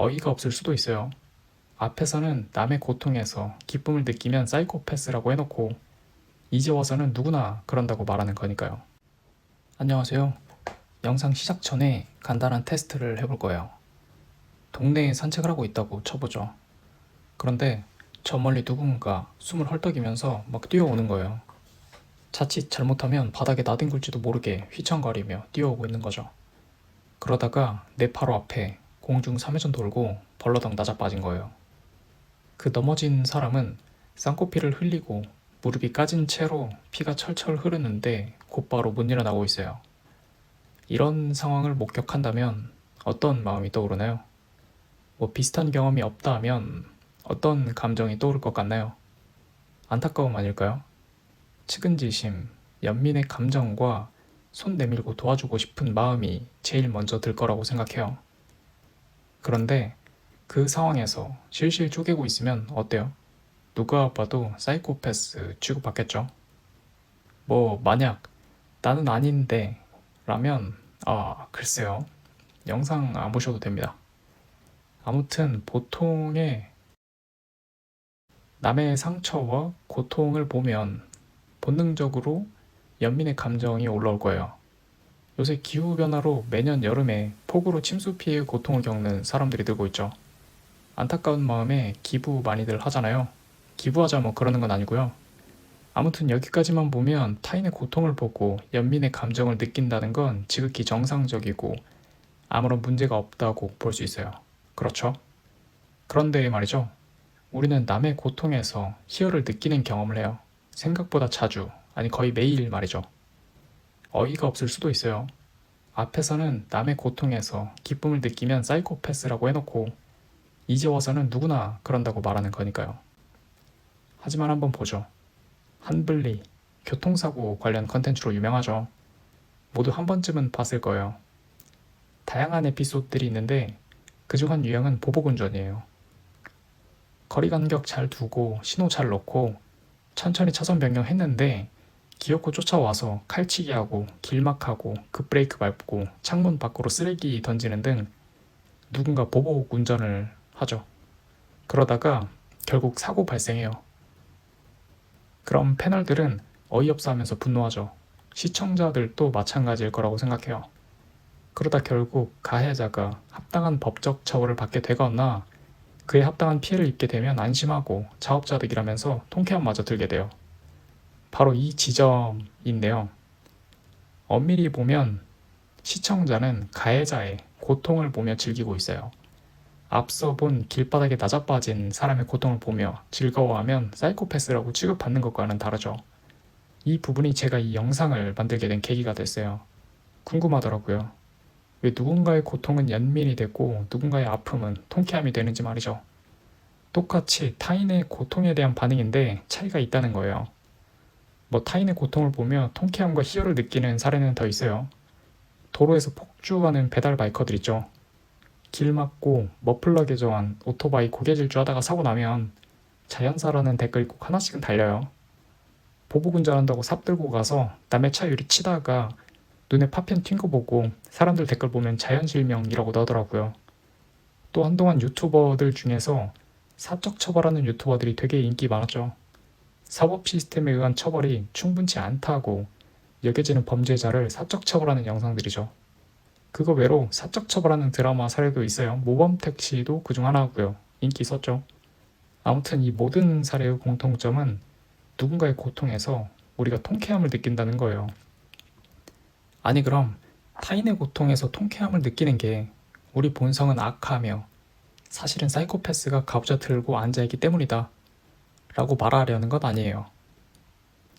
어이가 없을 수도 있어요. 앞에서는 남의 고통에서 기쁨을 느끼면 사이코패스라고 해놓고 이제 와서는 누구나 그런다고 말하는 거니까요. 안녕하세요. 영상 시작 전에 간단한 테스트를 해볼 거예요. 동네에 산책을 하고 있다고 쳐보죠. 그런데 저 멀리 누군가 숨을 헐떡이면서 막 뛰어오는 거예요. 자칫 잘못하면 바닥에 나뒹굴지도 모르게 휘청거리며 뛰어오고 있는 거죠. 그러다가 내 바로 앞에 공중 3회전 돌고 벌러덩 낮아빠진 거예요. 그 넘어진 사람은 쌍코피를 흘리고 무릎이 까진 채로 피가 철철 흐르는데 곧바로 못 일어나고 있어요. 이런 상황을 목격한다면 어떤 마음이 떠오르나요? 뭐 비슷한 경험이 없다 하면 어떤 감정이 떠오를 것 같나요? 안타까움 아닐까요? 측은지심, 연민의 감정과 손 내밀고 도와주고 싶은 마음이 제일 먼저 들 거라고 생각해요. 그런데 그 상황에서 실실 쪼개고 있으면 어때요? 누가 봐도 사이코패스 취급받겠죠? 뭐 만약 나는 아닌데 라면 글쎄요. 영상 안 보셔도 됩니다. 아무튼 보통의 남의 상처와 고통을 보면 본능적으로 연민의 감정이 올라올 거예요. 요새 기후변화로 매년 여름에 폭우로 침수 피해 고통을 겪는 사람들이 늘고 있죠. 안타까운 마음에 기부 많이들 하잖아요. 기부하자 뭐 그러는 건 아니고요. 아무튼 여기까지만 보면 타인의 고통을 보고 연민의 감정을 느낀다는 건 지극히 정상적이고 아무런 문제가 없다고 볼 수 있어요. 그렇죠? 그런데 말이죠. 우리는 남의 고통에서 희열을 느끼는 경험을 해요. 생각보다 자주, 아니 거의 매일 말이죠. 어이가 없을 수도 있어요. 앞에서는 남의 고통에서 기쁨을 느끼면 사이코패스라고 해놓고 이제 와서는 누구나 그런다고 말하는 거니까요. 하지만 한번 보죠. 한블리, 교통사고 관련 컨텐츠로 유명하죠. 모두 한 번쯤은 봤을 거예요. 다양한 에피소드들이 있는데 그중 한 유형은 보복운전이에요. 거리 간격 잘 두고 신호 잘 넣고 천천히 차선 변경했는데 기어코 쫓아와서 칼치기 하고 길막하고 급브레이크 밟고 창문 밖으로 쓰레기 던지는 등 누군가 보복 운전을 하죠. 그러다가 결국 사고 발생해요. 그럼 패널들은 어이없어 하면서 분노하죠. 시청자들도 마찬가지일 거라고 생각해요. 그러다 결국 가해자가 합당한 법적 처벌을 받게 되거나 그에 합당한 피해를 입게 되면 안심하고 자업자득이라면서 통쾌함마저 들게 돼요. 바로 이 지점인데요. 엄밀히 보면 시청자는 가해자의 고통을 보며 즐기고 있어요. 앞서 본 길바닥에 낮아빠진 사람의 고통을 보며 즐거워하면 사이코패스라고 취급받는 것과는 다르죠. 이 부분이 제가 이 영상을 만들게 된 계기가 됐어요. 궁금하더라고요. 왜 누군가의 고통은 연민이 되고 누군가의 아픔은 통쾌함이 되는지 말이죠. 똑같이 타인의 고통에 대한 반응인데 차이가 있다는 거예요. 뭐 타인의 고통을 보며 통쾌함과 희열을 느끼는 사례는 더 있어요. 도로에서 폭주하는 배달 바이커들 있죠. 길 막고 머플러 개조한 오토바이 고개질주 하다가 사고 나면 자연사라는 댓글이 꼭 하나씩은 달려요. 보복 운전한다고 삽 들고 가서 남의 차 유리 치다가 눈에 파편 튄 거 보고 사람들 댓글 보면 자연실명이라고 나오더라고요. 또 한동안 유튜버들 중에서 사적 처벌하는 유튜버들이 되게 인기 많았죠. 사법 시스템에 의한 처벌이 충분치 않다고 여겨지는 범죄자를 사적 처벌하는 영상들이죠. 그거 외로 사적 처벌하는 드라마 사례도 있어요. 모범택시도 그중 하나고요. 인기 있었죠. 아무튼 이 모든 사례의 공통점은 누군가의 고통에서 우리가 통쾌함을 느낀다는 거예요. 아니 그럼 타인의 고통에서 통쾌함을 느끼는 게 우리 본성은 악하며 사실은 사이코패스가 가부좌 들고 앉아있기 때문이다 라고 말하려는 것 아니에요.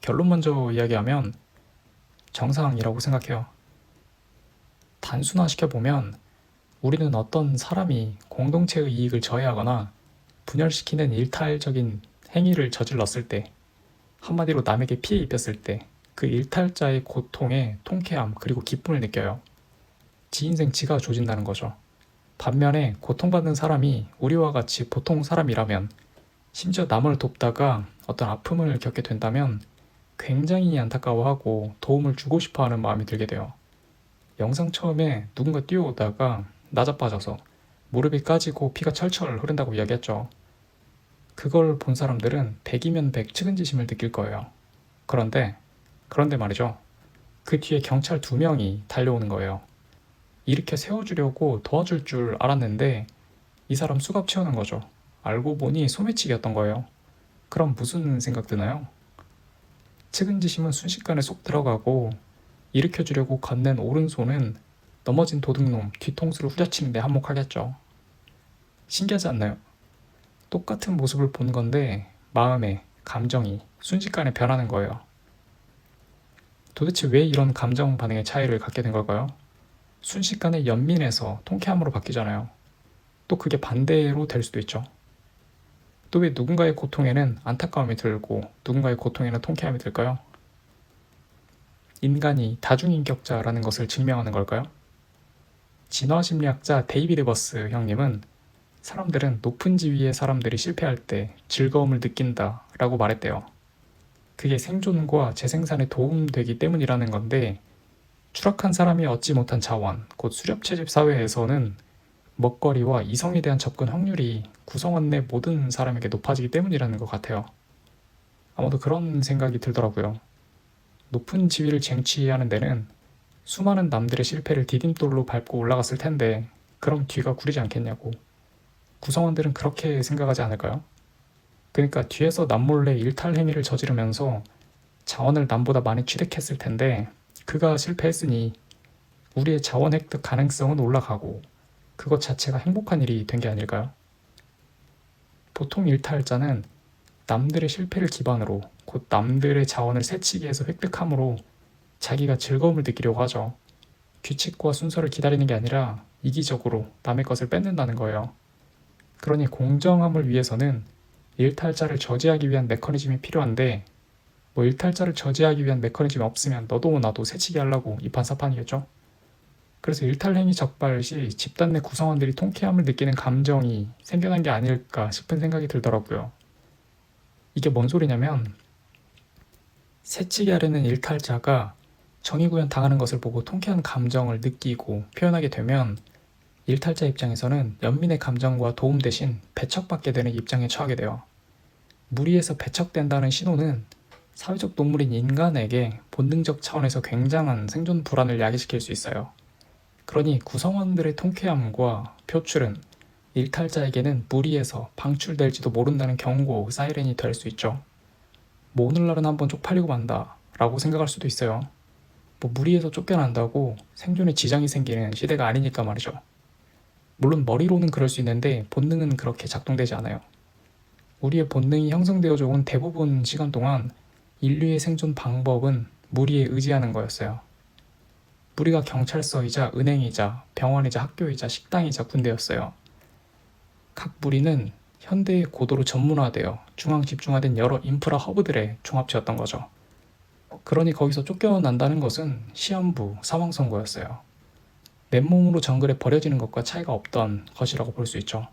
결론 먼저 이야기하면 정상이라고 생각해요. 단순화시켜보면 우리는 어떤 사람이 공동체의 이익을 저해하거나 분열시키는 일탈적인 행위를 저질렀을 때, 한마디로 남에게 피해 입혔을 때 그 일탈자의 고통에 통쾌함 그리고 기쁨을 느껴요. 지 인생 지가 조진다는 거죠. 반면에 고통받는 사람이 우리와 같이 보통 사람이라면, 심지어 남을 돕다가 어떤 아픔을 겪게 된다면 굉장히 안타까워하고 도움을 주고 싶어하는 마음이 들게 돼요. 영상 처음에 누군가 뛰어오다가 낮아빠져서 무릎이 까지고 피가 철철 흐른다고 이야기했죠. 그걸 본 사람들은 100이면 100 측은지심을 느낄 거예요. 그런데 말이죠. 그 뒤에 경찰 2명이 달려오는 거예요. 일으켜 세워주려고 도와줄 줄 알았는데 이 사람 수갑 채우는 거죠. 알고 보니 소매치기였던 거예요. 그럼 무슨 생각 드나요? 측은지심은 순식간에 쏙 들어가고 일으켜주려고 건넨 오른손은 넘어진 도둑놈 뒤통수를 후려치는데 한몫하겠죠. 신기하지 않나요? 똑같은 모습을 본 건데 마음의 감정이 순식간에 변하는 거예요. 도대체 왜 이런 감정 반응의 차이를 갖게 된 걸까요? 순식간에 연민에서 통쾌함으로 바뀌잖아요. 또 그게 반대로 될 수도 있죠. 또 왜 누군가의 고통에는 안타까움이 들고 누군가의 고통에는 통쾌함이 들까요? 인간이 다중인격자라는 것을 증명하는 걸까요? 진화심리학자 데이비드 버스 형님은 사람들은 높은 지위의 사람들이 실패할 때 즐거움을 느낀다 라고 말했대요. 그게 생존과 재생산에 도움되기 때문이라는 건데 추락한 사람이 얻지 못한 자원, 곧 수렵채집 사회에서는 먹거리와 이성에 대한 접근 확률이 구성원 내 모든 사람에게 높아지기 때문이라는 것 같아요. 아마도 그런 생각이 들더라고요. 높은 지위를 쟁취하는 데는 수많은 남들의 실패를 디딤돌로 밟고 올라갔을 텐데 그럼 뒤가 구리지 않겠냐고. 구성원들은 그렇게 생각하지 않을까요? 그러니까 뒤에서 남몰래 일탈 행위를 저지르면서 자원을 남보다 많이 취득했을 텐데 그가 실패했으니 우리의 자원 획득 가능성은 올라가고 그것 자체가 행복한 일이 된 게 아닐까요? 보통 일탈자는 남들의 실패를 기반으로 곧 남들의 자원을 새치기 해서 획득함으로 자기가 즐거움을 느끼려고 하죠. 규칙과 순서를 기다리는 게 아니라 이기적으로 남의 것을 뺏는다는 거예요. 그러니 공정함을 위해서는 일탈자를 저지하기 위한 메커니즘이 필요한데 일탈자를 저지하기 위한 메커니즘이 없으면 너도 나도 새치기 하려고 이판사판이겠죠. 그래서 일탈행위 적발 시 집단 내 구성원들이 통쾌함을 느끼는 감정이 생겨난 게 아닐까 싶은 생각이 들더라고요. 이게 뭔 소리냐면 새치기 하려는 일탈자가 정의구현 당하는 것을 보고 통쾌한 감정을 느끼고 표현하게 되면 일탈자 입장에서는 연민의 감정과 도움 대신 배척받게 되는 입장에 처하게 돼요. 무리해서 배척된다는 신호는 사회적 동물인 인간에게 본능적 차원에서 굉장한 생존 불안을 야기시킬 수 있어요. 그러니 구성원들의 통쾌함과 표출은 일탈자에게는 무리해서 방출될지도 모른다는 경고 사이렌이 될 수 있죠. 오늘날은 한번 쪽팔리고 만다 라고 생각할 수도 있어요. 무리해서 쫓겨난다고 생존에 지장이 생기는 시대가 아니니까 말이죠. 물론 머리로는 그럴 수 있는데 본능은 그렇게 작동되지 않아요. 우리의 본능이 형성되어져 온 대부분 시간 동안 인류의 생존 방법은 무리에 의지하는 거였어요. 무리가 경찰서이자 은행이자 병원이자 학교이자 식당이자 군대였어요. 각 무리는 현대의 고도로 전문화되어 중앙 집중화된 여러 인프라 허브들의 종합체였던 거죠. 그러니 거기서 쫓겨난다는 것은 시한부, 사망선고였어요. 맨몸으로 정글에 버려지는 것과 차이가 없던 것이라고 볼 수 있죠.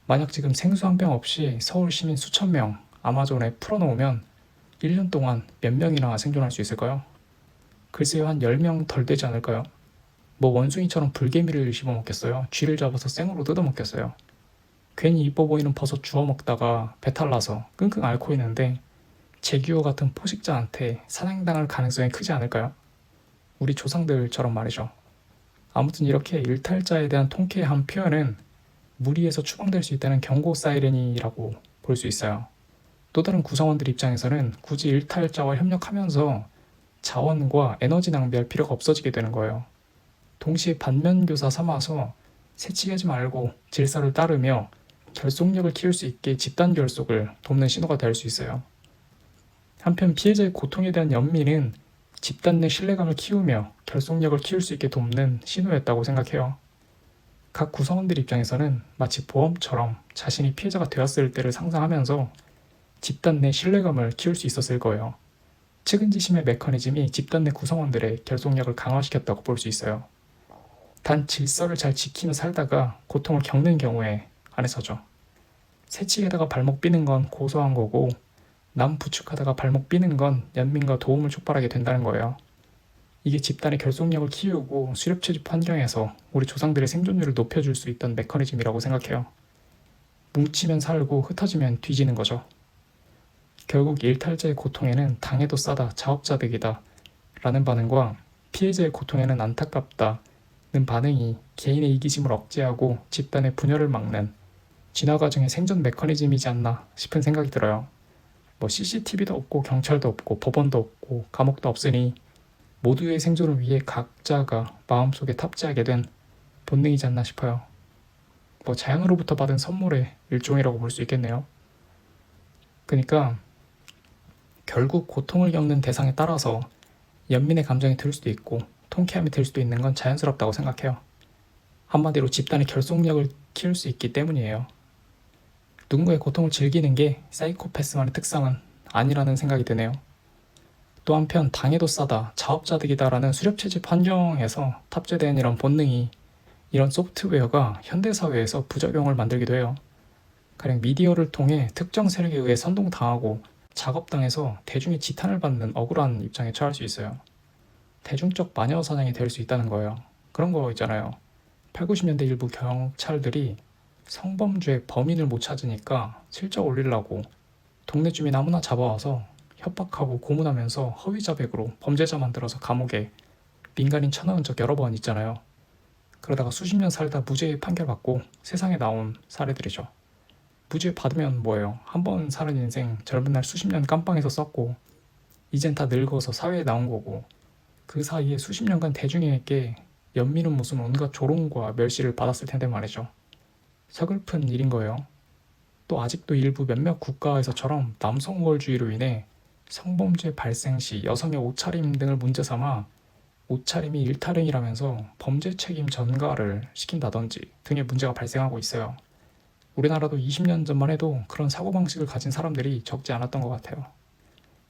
만약 지금 생수 한 병 없이 서울 시민 수천 명 아마존에 풀어놓으면 1년 동안 몇 명이나 생존할 수 있을까요? 글쎄요, 한 10명 덜 되지 않을까요? 원숭이처럼 불개미를 씹어먹겠어요? 쥐를 잡아서 생으로 뜯어먹겠어요? 괜히 이뻐 보이는 버섯 주워 먹다가 배탈 나서 끙끙 앓고 있는데 제규어 같은 포식자한테 사냥당할 가능성이 크지 않을까요? 우리 조상들처럼 말이죠. 아무튼 이렇게 일탈자에 대한 통쾌한 표현은 무리에서 추방될 수 있다는 경고 사이렌이라고 볼 수 있어요. 또 다른 구성원들 입장에서는 굳이 일탈자와 협력하면서 자원과 에너지 낭비할 필요가 없어지게 되는 거예요. 동시에 반면교사 삼아서 새치기하지 말고 질서를 따르며 결속력을 키울 수 있게 집단 결속을 돕는 신호가 될 수 있어요. 한편 피해자의 고통에 대한 연민은 집단 내 신뢰감을 키우며 결속력을 키울 수 있게 돕는 신호였다고 생각해요. 각 구성원들 입장에서는 마치 보험처럼 자신이 피해자가 되었을 때를 상상하면서 집단 내 신뢰감을 키울 수 있었을 거예요. 측은지심의 메커니즘이 집단 내 구성원들의 결속력을 강화시켰다고 볼 수 있어요. 단 질서를 잘 지키며 살다가 고통을 겪는 경우에 한해서죠. 새치기하다가 발목 삐는 건 고소한 거고 남 부축하다가 발목 삐는 건 연민과 도움을 촉발하게 된다는 거예요. 이게 집단의 결속력을 키우고 수렵채집 환경에서 우리 조상들의 생존율을 높여줄 수 있던 메커니즘이라고 생각해요. 뭉치면 살고 흩어지면 뒤지는 거죠. 결국 일탈자의 고통에는 당해도 싸다, 자업자득이다 라는 반응과 피해자의 고통에는 안타깝다 는 반응이 개인의 이기심을 억제하고 집단의 분열을 막는 진화 과정의 생존 메커니즘이지 않나 싶은 생각이 들어요. 뭐 CCTV도 없고 경찰도 없고 법원도 없고 감옥도 없으니 모두의 생존을 위해 각자가 마음속에 탑재하게 된 본능이지 않나 싶어요. 뭐 자연으로부터 받은 선물의 일종이라고 볼 수 있겠네요. 그러니까 결국 고통을 겪는 대상에 따라서 연민의 감정이 들 수도 있고 통쾌함이 들 수도 있는 건 자연스럽다고 생각해요. 한마디로 집단의 결속력을 키울 수 있기 때문이에요. 누군가의 고통을 즐기는 게 사이코패스만의 특성은 아니라는 생각이 드네요. 또 한편 당해도 싸다, 자업자득이다라는 수렵채집 환경에서 탑재된 이런 본능이 이런 소프트웨어가 현대사회에서 부작용을 만들기도 해요. 가령 미디어를 통해 특정 세력에 의해 선동당하고 작업당해서 대중의 지탄을 받는 억울한 입장에 처할 수 있어요. 대중적 마녀 사냥이 될 수 있다는 거예요. 그런 거 있잖아요. 8, 90년대 일부 경찰들이 성범죄 범인을 못 찾으니까 실적 올리려고 동네 주민 아무나 잡아와서 협박하고 고문하면서 허위 자백으로 범죄자 만들어서 감옥에 민간인 쳐넣은 적 여러 번 있잖아요. 그러다가 수십 년 살다 무죄 판결받고 세상에 나온 사례들이죠. 무죄 받으면 뭐예요? 한 번 사는 인생 젊은 날 수십 년 깜빵에서 썼고 이젠 다 늙어서 사회에 나온 거고 그 사이에 수십 년간 대중에게 연민은 무슨 온갖 조롱과 멸시를 받았을 텐데 말이죠. 서글픈 일인 거예요. 또 아직도 일부 몇몇 국가에서처럼 남성 우월주의로 인해 성범죄 발생 시 여성의 옷차림 등을 문제 삼아 옷차림이 일탈행위라면서 범죄 책임 전가를 시킨다든지 등의 문제가 발생하고 있어요. 우리나라도 20년 전만 해도 그런 사고방식을 가진 사람들이 적지 않았던 것 같아요.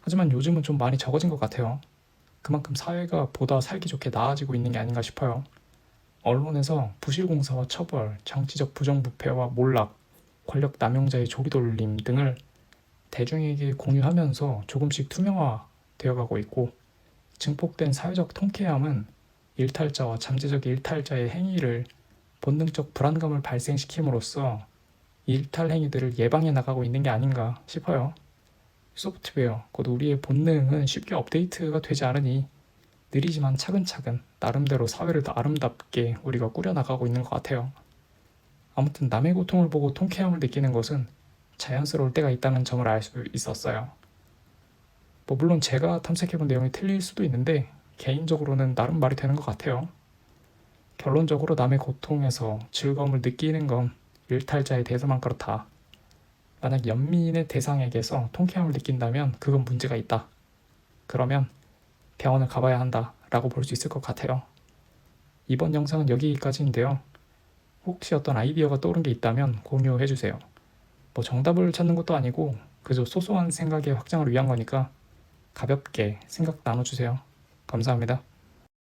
하지만 요즘은 좀 많이 적어진 것 같아요. 그만큼 사회가 보다 살기 좋게 나아지고 있는 게 아닌가 싶어요. 언론에서 부실공사와 처벌, 정치적 부정부패와 몰락, 권력 남용자의 조리돌림 등을 대중에게 공유하면서 조금씩 투명화 되어가고 있고 증폭된 사회적 통쾌함은 일탈자와 잠재적 일탈자의 행위를 본능적 불안감을 발생시킴으로써 일탈 행위들을 예방해 나가고 있는 게 아닌가 싶어요. 소프트웨어, 곧 우리의 본능은 쉽게 업데이트가 되지 않으니 느리지만 차근차근 나름대로 사회를 더 아름답게 우리가 꾸려나가고 있는 것 같아요. 아무튼 남의 고통을 보고 통쾌함을 느끼는 것은 자연스러울 때가 있다는 점을 알 수 있었어요. 뭐 물론 제가 탐색해본 내용이 틀릴 수도 있는데 개인적으로는 나름 말이 되는 것 같아요. 결론적으로 남의 고통에서 즐거움을 느끼는 건 일탈자에 대해서만 그렇다. 만약 연민의 대상에게서 통쾌함을 느낀다면 그건 문제가 있다. 그러면 병원을 가봐야 한다 라고 볼 수 있을 것 같아요. 이번 영상은 여기까지인데요. 혹시 어떤 아이디어가 떠오른 게 있다면 공유해주세요. 뭐 정답을 찾는 것도 아니고 그저 소소한 생각의 확장을 위한 거니까 가볍게 생각 나눠주세요. 감사합니다.